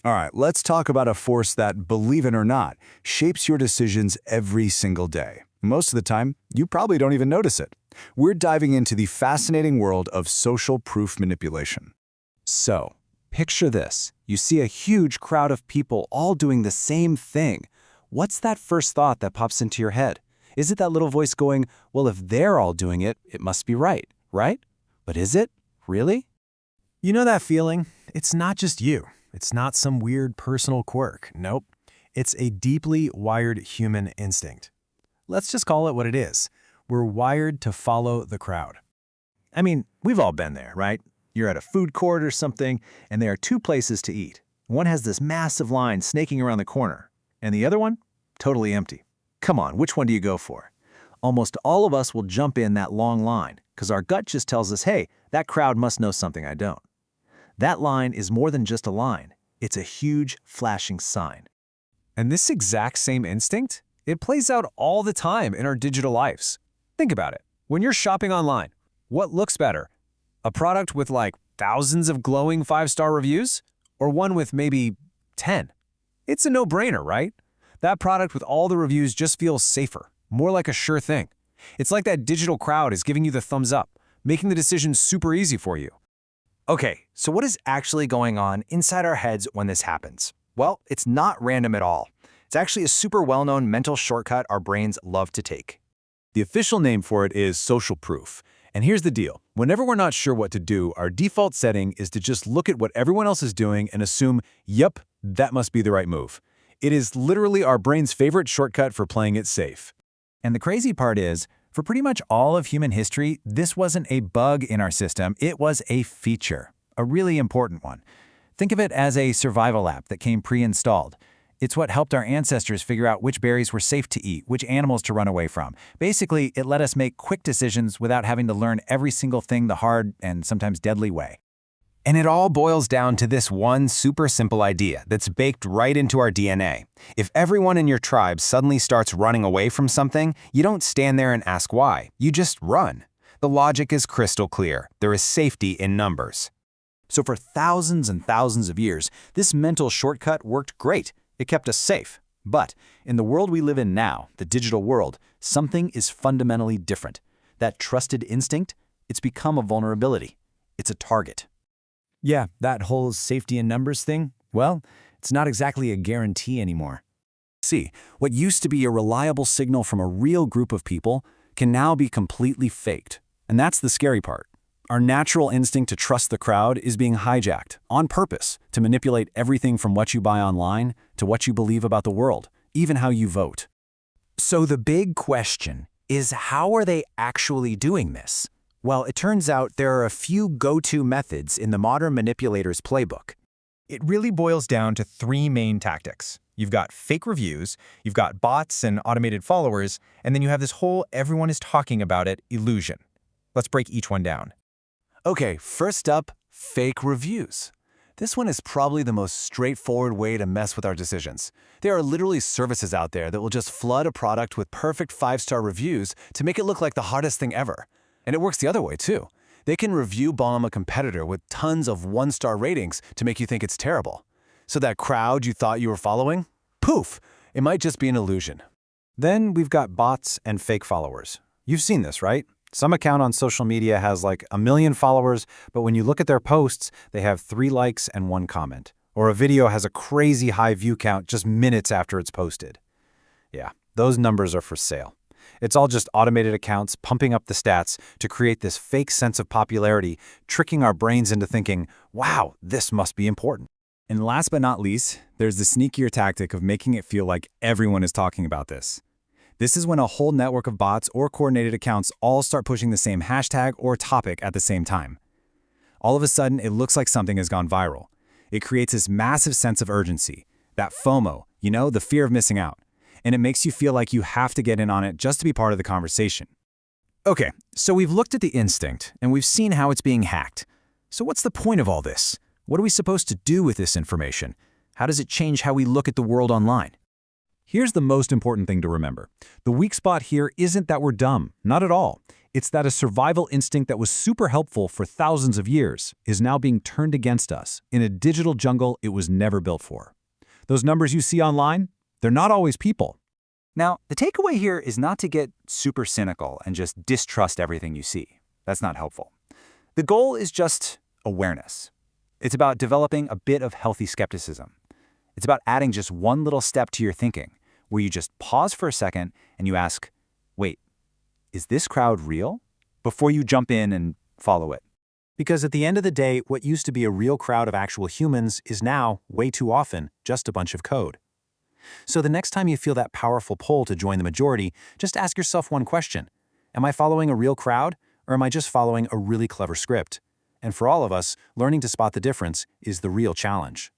All right, let's talk about a force that, believe it or not, shapes your decisions every single day. Most of the time, you probably don't even notice it. We're diving into the fascinating world of social proof manipulation. So, picture this. You see a huge crowd of people all doing the same thing. What's that first thought that pops into your head? Is it that little voice going, well, if they're all doing it, it must be right, right? But is it? Really? You know that feeling? It's not just you. It's not some weird personal quirk. Nope. It's a deeply wired human instinct. Let's just call it what it is. We're wired to follow the crowd. I mean, we've all been there, right? You're at a food court or something, and there are two places to eat. One has this massive line snaking around the corner, and the other one, totally empty. Come on, which one do you go for? Almost all of us will jump in that long line, because our gut just tells us, hey, that crowd must know something I don't. That line is more than just a line. It's a huge, flashing sign. And this exact same instinct, it plays out all the time in our digital lives. Think about it. When you're shopping online, what looks better? A product with like thousands of glowing 5-star reviews? Or one with maybe 10? It's a no-brainer, right? That product with all the reviews just feels safer, more like a sure thing. It's like that digital crowd is giving you the thumbs up, making the decision super easy for you. Okay, so what is actually going on inside our heads when this happens? Well, it's not random at all. It's actually a super well-known mental shortcut our brains love to take. The official name for it is social proof. And here's the deal. Whenever we're not sure what to do, our default setting is to just look at what everyone else is doing and assume, yep, that must be the right move. It is literally our brain's favorite shortcut for playing it safe. And the crazy part is, for pretty much all of human history, this wasn't a bug in our system, it was a feature, a really important one. Think of it as a survival app that came pre-installed. It's what helped our ancestors figure out which berries were safe to eat, which animals to run away from. Basically, it let us make quick decisions without having to learn every single thing the hard and sometimes deadly way. And it all boils down to this one super simple idea that's baked right into our DNA. If everyone in your tribe suddenly starts running away from something, you don't stand there and ask why. You just run. The logic is crystal clear. There is safety in numbers. So for thousands and thousands of years, this mental shortcut worked great. It kept us safe. But in the world we live in now, the digital world, something is fundamentally different. That trusted instinct, it's become a vulnerability. It's a target. Yeah, that whole safety in numbers thing, well, it's not exactly a guarantee anymore. See, what used to be a reliable signal from a real group of people can now be completely faked. And that's the scary part. Our natural instinct to trust the crowd is being hijacked, on purpose, to manipulate everything from what you buy online to what you believe about the world, even how you vote. So the big question is, how are they actually doing this? Well, it turns out there are a few go-to methods in the modern manipulator's playbook. It really boils down to three main tactics. You've got fake reviews, you've got bots and automated followers, and then you have this whole everyone is talking about it illusion. Let's break each one down. Okay, first up, fake reviews. This one is probably the most straightforward way to mess with our decisions. There are literally services out there that will just flood a product with perfect 5-star reviews to make it look like the hottest thing ever. And it works the other way, too. They can review bomb a competitor with tons of 1-star ratings to make you think it's terrible. So that crowd you thought you were following? Poof! It might just be an illusion. Then we've got bots and fake followers. You've seen this, right? Some account on social media has like 1 million followers, but when you look at their posts, they have 3 likes and 1 comment. Or a video has a crazy high view count just minutes after it's posted. Yeah, those numbers are for sale. It's all just automated accounts pumping up the stats to create this fake sense of popularity, tricking our brains into thinking, wow, this must be important. And last but not least, there's the sneakier tactic of making it feel like everyone is talking about this. This is when a whole network of bots or coordinated accounts all start pushing the same hashtag or topic at the same time. All of a sudden, it looks like something has gone viral. It creates this massive sense of urgency, that FOMO, the fear of missing out. And it makes you feel like you have to get in on it just to be part of the conversation. Okay, so we've looked at the instinct, and we've seen how it's being hacked. So what's the point of all this? What are we supposed to do with this information? How does it change how we look at the world online? Here's the most important thing to remember. The weak spot here isn't that we're dumb, not at all. It's that a survival instinct that was super helpful for thousands of years is now being turned against us in a digital jungle it was never built for. Those numbers you see online, they're not always people. Now, the takeaway here is not to get super cynical and just distrust everything you see. That's not helpful. The goal is just awareness. It's about developing a bit of healthy skepticism. It's about adding just one little step to your thinking, where you just pause for a second and you ask, wait, is this crowd real? Before you jump in and follow it. Because at the end of the day, what used to be a real crowd of actual humans is now, way too often, just a bunch of code. So the next time you feel that powerful pull to join the majority, just ask yourself one question. Am I following a real crowd, or am I just following a really clever script? And for all of us, learning to spot the difference is the real challenge.